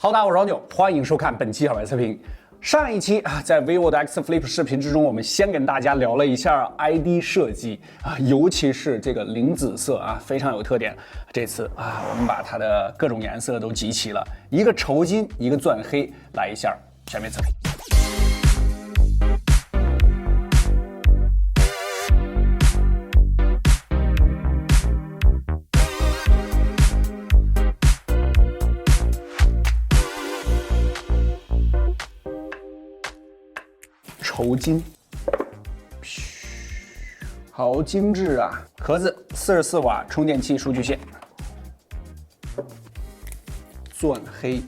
大家好，我是老牛，欢迎收看本期小白测评。上一期在 vivo 的 X Flip 视频之中，我们先跟大家聊了一下 ID 设计尤其是这个零紫色非常有特点。这次我们把它的各种颜色都集齐了，一个绸金，一个钻黑，来一下全面测评。绸金，好精致啊！盒子44瓦充电器数据线，钻黑，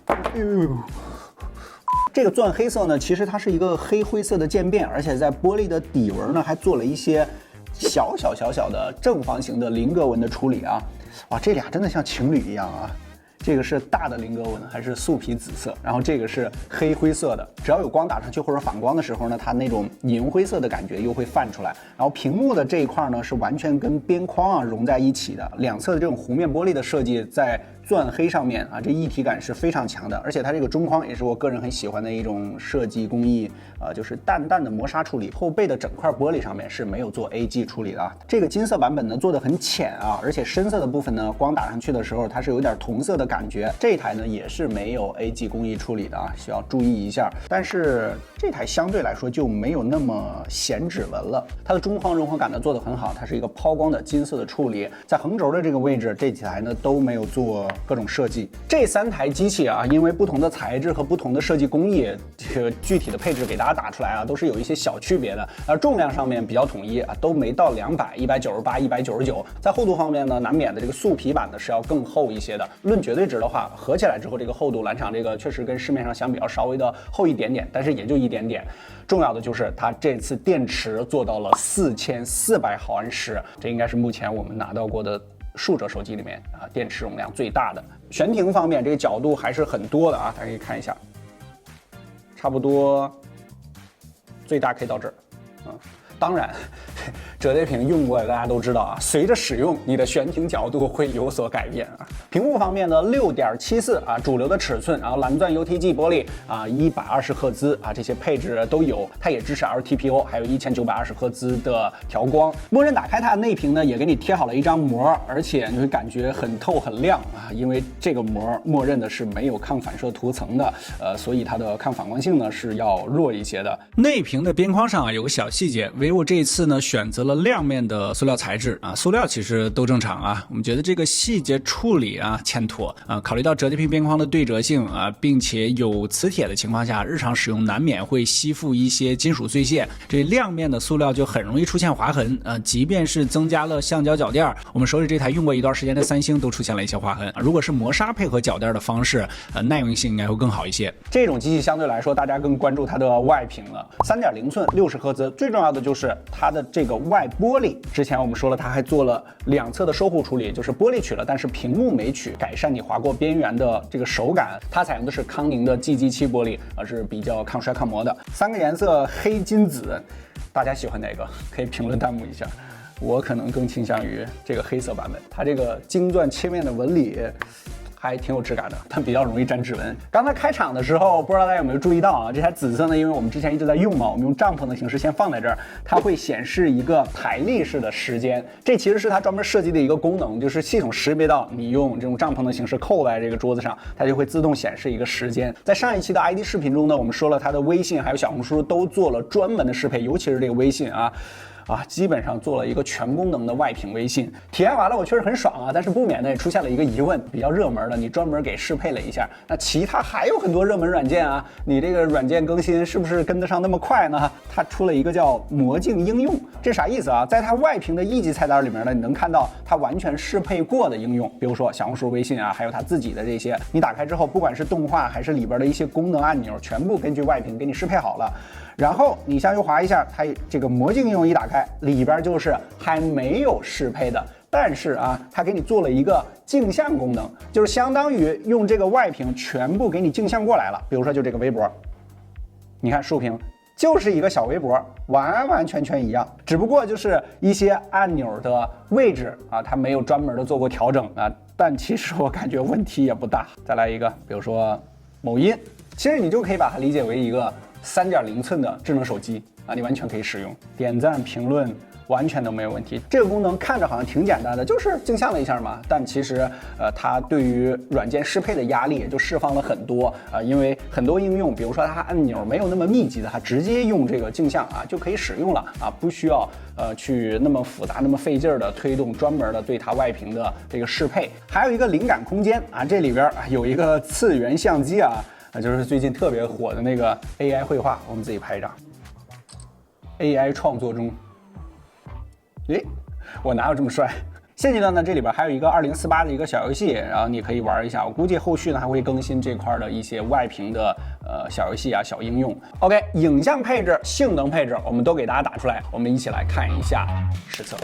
这个钻黑色呢，其实它是一个黑灰色的渐变，而且在玻璃的底纹呢还做了一些小小的正方形的菱格纹的处理啊！哇，这俩真的像情侣一样啊！这个是大的菱格纹，还是素皮紫色，然后这个是黑灰色的。只要有光打上去或者反光的时候呢，它那种银灰色的感觉又会泛出来。然后屏幕的这一块呢，是完全跟边框融在一起的，两侧的这种弧面玻璃的设计在钻黑上面这一体感是非常强的。而且它这个中框也是我个人很喜欢的一种设计工艺，就是淡淡的磨砂处理，后背的整块玻璃上面是没有做 AG 处理的啊。这个金色版本呢做的很浅而且深色的部分呢，光打上去的时候它是有点同色的感觉。这台呢也是没有 AG 工艺处理的需要注意一下。但是这台相对来说就没有那么显指纹了，它的中框融合感呢做得很好，它是一个抛光的金色的处理，在横轴的这个位置，这几台呢都没有做各种设计。这3台机器因为不同的材质和不同的设计工艺，这个具体的配置给大家打出来都是有一些小区别的。而重量上面比较统一都没到200、198、199。在厚度方面呢，难免的这个素皮版的是要更厚一些的。论绝对值的话，合起来之后这个厚度，蓝厂这个确实跟市面上相比要稍微的厚一点点，但是也就一点点。重要的就是它这次电池做到了4400毫安时，这应该是目前我们拿到过的数折手机里面电池容量最大的。悬停方面，这个角度还是很多的大家可以看一下，差不多最大可以到这儿当然，折叠屏用过的大家都知道随着使用，你的悬停角度会有所改变屏幕方面呢，6.74主流的尺寸，然后蓝钻 UTG 玻璃120赫兹这些配置都有，它也支持 LTPO， 还有1920赫兹的调光。默认打开它的内屏呢，也给你贴好了一张膜，而且你会感觉很透很亮因为这个膜默认的是没有抗反射涂层的，所以它的抗反光性呢是要弱一些的。内屏的边框上有个小细节，vivo这一次呢选择了亮面的塑料材质塑料其实都正常我们觉得这个细节处理欠妥考虑到折叠屏边框的对折性并且有磁铁的情况下，日常使用难免会吸附一些金属碎屑，这亮面的塑料就很容易出现划痕即便是增加了橡胶脚垫，我们手里这台用过一段时间的三星都出现了一些划痕如果是磨砂配合脚垫的方式耐用性应该会更好一些。这种机器相对来说大家更关注它的外屏了，3.0寸60赫兹，最重要的就是它的这个外玻璃，之前我们说了，它还做了两侧的收护处理，就是玻璃取了，但是屏幕没取，改善你划过边缘的这个手感。它采用的是康宁的 GG7 玻璃，是比较抗摔抗磨的。3个颜色黑金紫，大家喜欢哪个？可以评论弹幕一下。我可能更倾向于这个黑色版本，它这个金钻切面的纹理还挺有质感的，但比较容易沾指纹。刚才开场的时候，不知道大家有没有注意到这台紫色呢？因为我们之前一直在用嘛，我们用帐篷的形式先放在这儿，它会显示一个台历式的时间。这其实是它专门设计的一个功能，就是系统识别到你用这种帐篷的形式扣在这个桌子上，它就会自动显示一个时间。在上一期的 ID 视频中呢，我们说了它的微信还有小红书都做了专门的适配，尤其是这个微信基本上做了一个全功能的外屏微信，体验完了我确实很爽但是不免呢也出现了一个疑问，比较热门的，你专门给适配了一下，那其他还有很多热门软件你这个软件更新是不是跟得上那么快呢？它出了一个叫魔镜应用，这啥意思在它外屏的一级菜单里面呢，你能看到它完全适配过的应用，比如说小红书、微信还有它自己的这些，你打开之后，不管是动画还是里边的一些功能按钮，全部根据外屏给你适配好了。然后你向右滑一下，它这个魔镜应用一打开，里边就是还没有适配的，但是它给你做了一个镜像功能，就是相当于用这个外屏全部给你镜像过来了。比如说就这个微博，你看竖屏就是一个小微博，完完全全一样，只不过就是一些按钮的位置它没有专门的做过调整但其实我感觉问题也不大。再来一个，比如说某音，其实你就可以把它理解为一个3.0寸的智能手机啊，你完全可以使用，点赞、评论完全都没有问题。这个功能看着好像挺简单的，就是镜像了一下嘛，但其实它对于软件适配的压力也就释放了很多啊，因为很多应用，比如说它按钮没有那么密集的，它直接用这个镜像啊就可以使用了啊，不需要去那么复杂、那么费劲儿的推动专门的对它外屏的这个适配。还有一个灵感空间啊，这里边有一个次元相机啊，就是最近特别火的那个 AI 绘画，我们自己拍一张 AI 创作中。诶，我哪有这么帅？现阶段呢，这里边还有一个2048的一个小游戏，然后你可以玩一下。我估计后续呢还会更新这块的一些外屏的小游戏啊、小应用。OK， 影像配置、性能配置我们都给大家打出来，我们一起来看一下实测。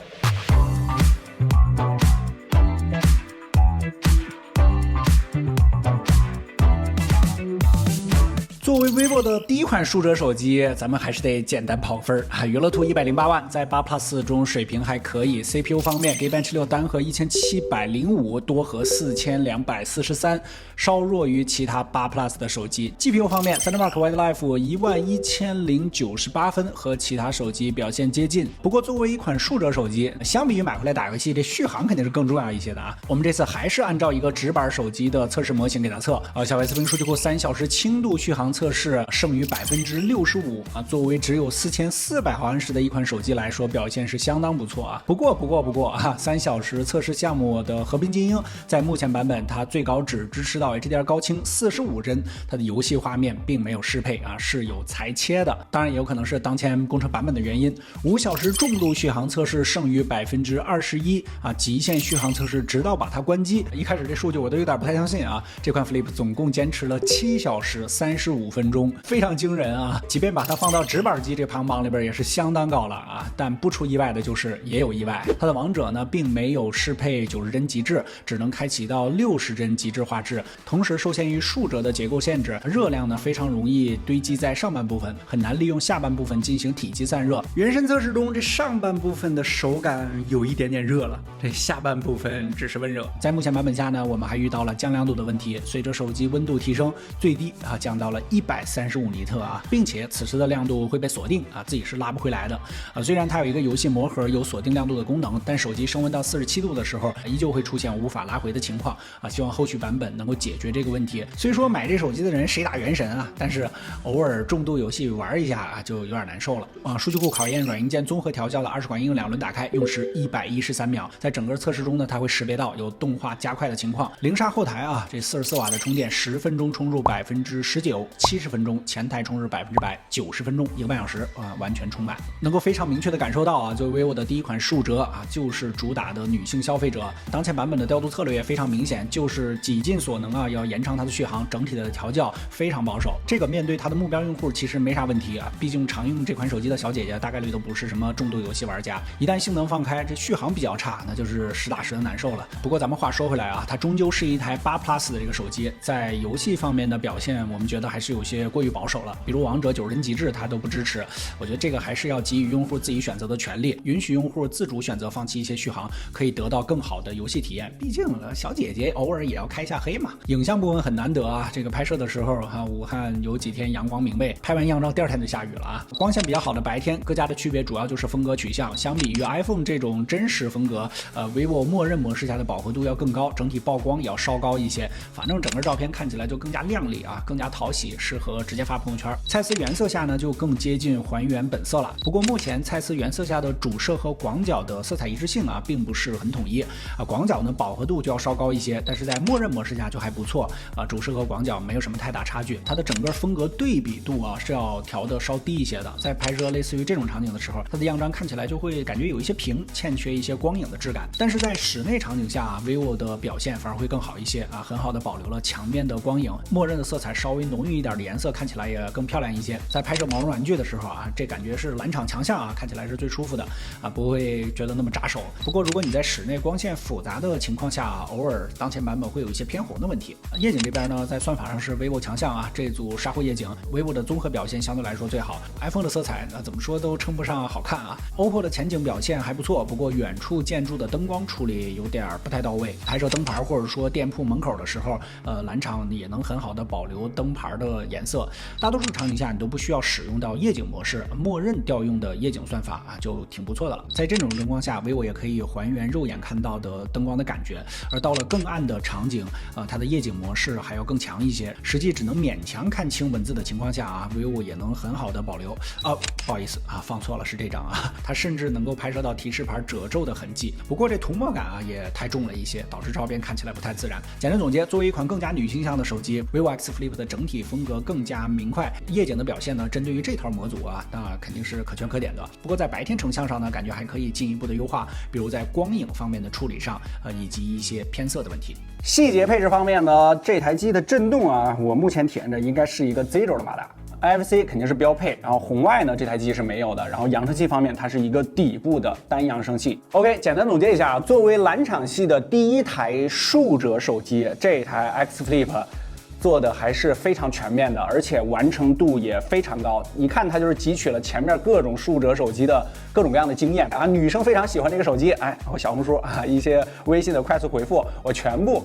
作为 vivo 的第一款数折手机，咱们还是得简单跑分啊。娱乐图108万，在8 Plus 中水平还可以。CPU 方面 ，Geekbench 6单核1705，多核4243，稍弱于其他8 Plus 的手机。GPU 方面 ，Thundermark Wildlife 11098分，和其他手机表现接近。不过作为一款数折手机，相比于买回来打游戏，这续航肯定是更重要一些的啊。我们这次还是按照一个直板手机的测试模型给它测。小伟斯宾数据库3小时轻度续航测试剩余65%啊，作为只有4400毫安时的一款手机来说，表现是相当不错啊。不过啊，3小时测试项目的和平精英在目前版本它最高只支持到 HDR 高清45帧，它的游戏画面并没有适配啊，是有裁切的。当然也有可能是当前工程版本的原因。5小时重度续航测试剩余21%啊，极限续航测试直到把它关机。一开始这数据我都有点不太相信啊，这款 Flip 总共坚持了7小时35分钟，非常惊人啊！即便把它放到直板机这排行榜里边也是相当高了啊！但不出意外的就是也有意外，它的王者呢并没有适配90帧极致，只能开启到60帧极致画质，同时受限于数折的结构限制，热量呢非常容易堆积在上半部分，很难利用下半部分进行体积散热。原神测试中这上半部分的手感有一点点热了，这下半部分只是温热。在目前版本下呢，我们还遇到了降亮度的问题，随着手机温度提升，最低降到了135尼特啊，并且此时的亮度会被锁定啊，自己是拉不回来的啊。虽然它有一个游戏魔盒有锁定亮度的功能，但手机升温到47度的时候，依旧会出现无法拉回的情况啊。希望后续版本能够解决这个问题。虽说买这手机的人谁打原神啊，但是偶尔重度游戏玩一下啊，就有点难受了啊。数据库考验软硬件综合调教的20款应用2轮打开，用时113秒。在整个测试中呢，它会识别到有动画加快的情况。零刹后台啊，这44瓦的充电，10分钟充入19%，70分钟前台充入100%，90分钟1个半小时啊，完全充满，能够非常明确的感受到啊，作为vivo的第一款数折啊，就是主打的女性消费者。当前版本的调度策略也非常明显，就是几尽所能啊，要延长它的续航，整体的调教非常保守。这个面对它的目标用户其实没啥问题啊，毕竟常用这款手机的小姐姐大概率都不是什么重度游戏玩家，一旦性能放开，这续航比较差，那就是实打实的难受了。不过咱们话说回来啊，它终究是一台8 Plus 的这个手机，在游戏方面的表现，我们觉得还是有些过于保守了。比如王者90帧极致它都不支持，我觉得这个还是要给予用户自己选择的权利，允许用户自主选择放弃一些续航，可以得到更好的游戏体验。毕竟小姐姐偶尔也要开下黑嘛。影像部分很难得啊，这个拍摄的时候武汉有几天阳光明媚，拍完样照第2天就下雨了啊。光线比较好的白天，各家的区别主要就是风格取向。相比于 iPhone 这种真实风格，vivo 默认模式下的饱和度要更高，整体曝光也要稍高一些。反正整个照片看起来就更加亮丽啊，更加讨喜，适合直接发朋友圈。蔡司原色下呢就更接近还原本色了。不过目前蔡司原色下的主摄和广角的色彩一致性啊并不是很统一啊，广角呢饱和度就要稍高一些，但是在默认模式下就还不错啊，主摄和广角没有什么太大差距。它的整个风格对比度啊是要调的稍低一些的，在拍摄类似于这种场景的时候，它的样张看起来就会感觉有一些平，欠缺一些光影的质感。但是在室内场景下vivo 的表现反而会更好一些啊，很好的保留了墙面的光影，默认的色彩稍微浓郁一点的颜色色看起来也更漂亮一些。在拍摄毛绒玩具的时候啊，这感觉是蓝场强项啊，看起来是最舒服的啊，不会觉得那么扎手。不过如果你在室内光线复杂的情况下，偶尔当前版本会有一些偏红的问题。夜景这边呢，在算法上是 vivo 强项啊，这组沙漠夜景 vivo 的综合表现相对来说最好。iPhone 的色彩呢，怎么说都称不上好看啊。OPPO 的前景表现还不错，不过远处建筑的灯光处理有点不太到位。拍摄灯牌或者说店铺门口的时候，蓝场也能很好的保留灯牌的颜色。大多数场景下你都不需要使用到夜景模式，默认调用的夜景算法啊就挺不错的了。在这种灯光下 vivo 也可以还原肉眼看到的灯光的感觉。而到了更暗的场景，它的夜景模式还要更强一些，实际只能勉强看清文字的情况下啊 vivo 也能很好的保留。不好意思啊，放错了，是这张啊，它甚至能够拍摄到提示牌褶皱的痕迹。不过这涂抹感啊也太重了一些，导致照片看起来不太自然。简单总结，作为一款更加女性向的手机 vivo X Flip 的整体风格更加明快，夜景的表现呢，针对于这套模组啊，那肯定是可圈可点的。不过在白天成像上呢，感觉还可以进一步的优化，比如在光影方面的处理上，以及一些偏色的问题。细节配置方面呢，这台机的震动啊，我目前体验着应该是一个 Z 轴的马达。IFC 肯定是标配，然后红外呢这台机是没有的，然后扬声器方面它是一个底部的单扬声器。OK， 简单总结一下，作为蓝场系的第一台竖折手机，这台 X Flip 做的还是非常全面的，而且完成度也非常高。一看它就是汲取了前面各种竖折手机的各种各样的经验啊。女生非常喜欢这个手机，我小红书啊一些微信的快速回复，我全部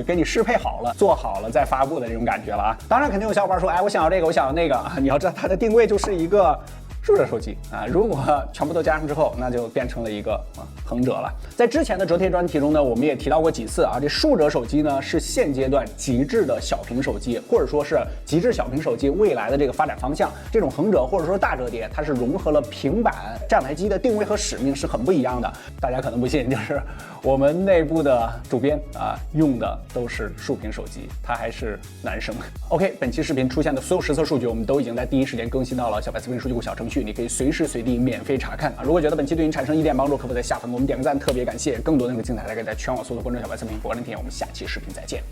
给你适配好了，做好了再发布的这种感觉了啊。当然肯定有小伙伴说，我想要这个，我想要那个啊。你要知道它的定位就是一个竖折手机啊，如果全部都加上之后，那就变成了一个横折了。在之前的折贴专题中呢，我们也提到过几次啊，这竖折手机呢是现阶段极致的小屏手机，或者说是极致小屏手机未来的这个发展方向。这种横折或者说大折叠，它是融合了平板，这两台机的定位和使命是很不一样的。大家可能不信，就是我们内部的主编啊用的都是竖屏手机，他还是男生。OK， 本期视频出现的所有实测数据，我们都已经在第一时间更新到了小白视频数据库小程序，你可以随时随地免费查看啊。如果觉得本期对你产生一点帮助，可否在下方给我们点个赞，特别感谢。更多内容精彩，大家可以在全网搜索关注小白视频，不管那天我们下期视频再见。